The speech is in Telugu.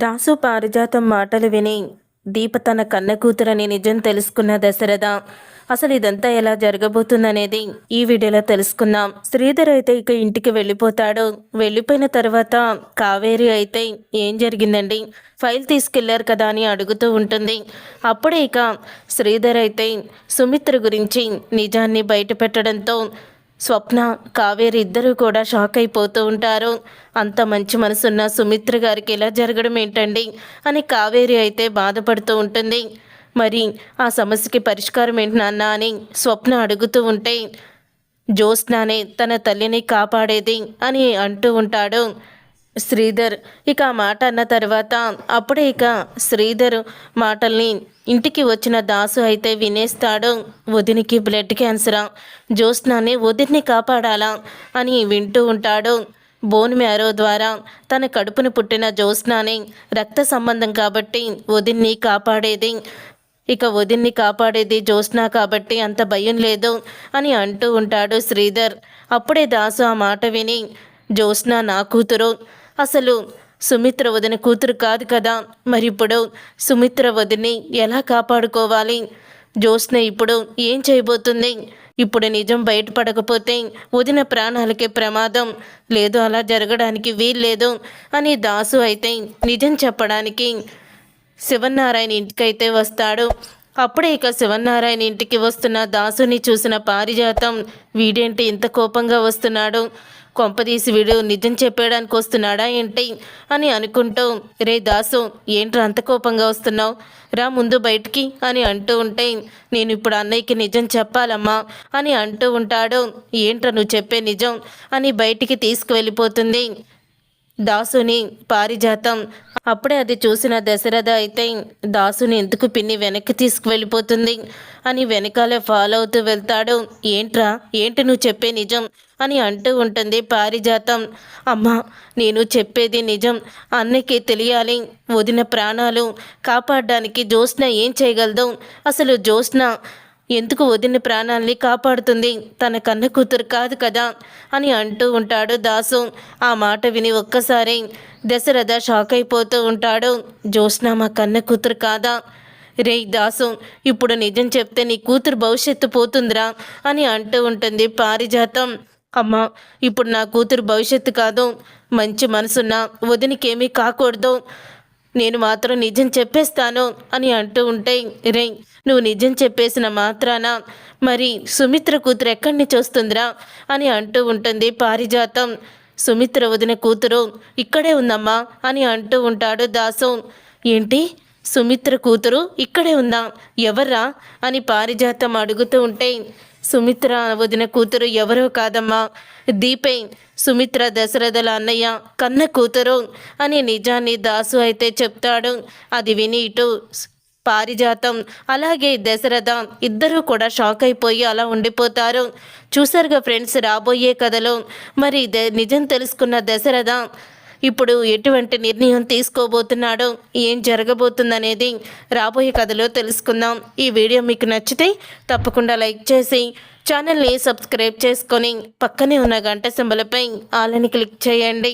దాసు పారిజాతం మాటలు విని దీప తన కన్న కూతురని నిజం తెలుసుకున్న దశరథ అసలు ఇదంతా ఎలా జరగబోతుందనేది ఈ వీడియోలో తెలుసుకుందాం. శ్రీధర్ అయితే ఇక ఇంటికి వెళ్ళిపోతాడు. వెళ్ళిపోయిన తర్వాత కావేరి అయితే ఏం జరిగిందండి, ఫైల్ తీసుకెళ్లారు కదా అని అడుగుతూ ఉంటుంది. అప్పుడే ఇక శ్రీధర్ అయితే సుమిత్ర గురించి నిజాన్ని బయట పెట్టడంతో స్వప్న కావేరి ఇద్దరూ కూడా షాక్ అయిపోతూ ఉంటారు. అంత మంచి మనసున్న సుమిత్ర గారికి ఇలా జరగడం ఏంటండి అని కావేరి అయితే బాధపడుతూ ఉంటుంది. మరి ఆ సమస్యకి పరిష్కారం ఏంటి నాన్న అని స్వప్న అడుగుతూ ఉంటే జ్యోత్స్నానే తన తల్లిని కాపాడేది అని అంటూ ఉంటాడు శ్రీధర్. ఇక ఆ మాట అన్న తర్వాత అప్పుడే ఇక శ్రీధర్ మాటల్ని ఇంటికి వచ్చిన దాసు అయితే వినేస్తాడు. వదినికి బ్లడ్ క్యాన్సరా, జ్యోత్స్నాని వదిన్ని కాపాడాలా అని వింటూ ఉంటాడు. బోన్ మ్యారో ద్వారా తన కడుపును పుట్టిన జ్యోత్స్నాని రక్త సంబంధం కాబట్టి వదిన్ని కాపాడేది, ఇక వదిన్ని కాపాడేది జ్యోత్స్న కాబట్టి అంత భయం లేదు అని అంటూ ఉంటాడు శ్రీధర్. అప్పుడే దాసు ఆ మాట విని జ్యోత్స్న నా కూతురు, అసలు సుమిత్ర వదిన కూతురు కాదు కదా, మరి ఇప్పుడు సుమిత్ర వదిని ఎలా కాపాడుకోవాలి, జ్యోత్స్న ఇప్పుడు ఏం చేయబోతుంది, ఇప్పుడు నిజం బయటపడకపోతే వదిన ప్రాణాలకే ప్రమాదం, లేదు అలా జరగడానికి వీల్లేదు అని దాసు అయితే నిజం చెప్పడానికి శివనారాయణ ఇంటికైతే వస్తాడు. అప్పుడే ఇక శివనారాయణ ఇంటికి వస్తున్న దాసుని చూసిన పారిజాతం వీడేంటి ఇంత కోపంగా వస్తున్నాడు, కొంపదీసి వీడు నిజం చెప్పేయడానికి వస్తున్నాడా ఏంటి అని అనుకుంటూ రే దాసు ఏంట్రా అంత కోపంగా వస్తున్నావు, రా ముందు బయటికి అని అంటూ ఉంటే నేను ఇప్పుడు అన్నయ్యకి నిజం చెప్పాలమ్మా అని అంటూ ఉంటాడు. ఏంట్రా నువ్వు చెప్పే నిజం అని బయటికి తీసుకువెళ్ళిపోతుంది దాసుని పారిజాతం. అప్పుడే అది చూసిన దశరథ అయితే దాసుని ఎందుకు పిన్ని వెనక్కి తీసుకువెళ్ళిపోతుంది అని వెనకాలే ఫాలో అవుతూ వెళ్తాడు. ఏంటి నువ్వు చెప్పే నిజం అని అంటూ ఉంటుంది పారిజాతం. అమ్మా నేను చెప్పేది నిజం, అన్నకి తెలియాలి, వదిన ప్రాణాలు కాపాడడానికి జ్యోత్స్న ఏం చేయగలదు, అసలు జ్యోత్స్న ఎందుకు వదిన ప్రాణాల్ని కాపాడుతుంది, తన కన్న కూతురు కాదు కదా అని అంటూ ఉంటాడు దాసు. ఆ మాట విని ఒక్కసారి దశరథ షాక్ అయిపోతూ ఉంటాడు. జ్యోత్స్న మా కన్న కూతురు కాదా, రే దాసు ఇప్పుడు నిజం చెప్తే నీ కూతురు భవిష్యత్తు పోతుందిరా అని అంటూ ఉంటుంది పారిజాతం. అమ్మా ఇప్పుడు నా కూతురు భవిష్యత్తు కాదు, మంచి మనసున్న వదినకేమీ కాకూడదు, నేను మాత్రం నిజం చెప్పేస్తాను అని అంటూ ఉంటే రే నువ్వు నిజం చెప్పేసిన మాత్రాన మరి సుమిత్ర కూతురు ఎక్కడి నుంచి వస్తుందిరా అని అంటూ ఉంటుంది పారిజాతం. సుమిత్ర వదిన కూతురు ఇక్కడే ఉందమ్మా అని అంటూ ఉంటాడు దాసు. ఏంటి సుమిత్ర కూతురు ఇక్కడే ఉందా, ఎవర్రా అని పారిజాతం అడుగుతూ ఉంటే సుమిత్ర వదిన కూతురు ఎవరో కాదమ్మా, దీపే సుమిత్ర దశరథల అన్నయ్య కన్న కూతురు అని నిజాన్ని దాసు అయితే చెప్తాడు. అది విని ఇటు పారిజాతం అలాగే దశరథ ఇద్దరూ కూడా షాక్ అయిపోయి అలా ఉండిపోతారు. చూసారుగా ఫ్రెండ్స్, రాబోయే కథలో మరి నిజం తెలుసుకున్న దశరథ ఇప్పుడు ఎటువంటి నిర్ణయం తీసుకోబోతున్నాడో, ఏం జరగబోతుందనేది రాబోయే కథలో తెలుసుకుందాం. ఈ వీడియో మీకు నచ్చితే తప్పకుండా లైక్ చేసి ఛానల్ని సబ్స్క్రైబ్ చేసుకొని పక్కనే ఉన్న గంట సింబలపై ఆల్ అని క్లిక్ చేయండి.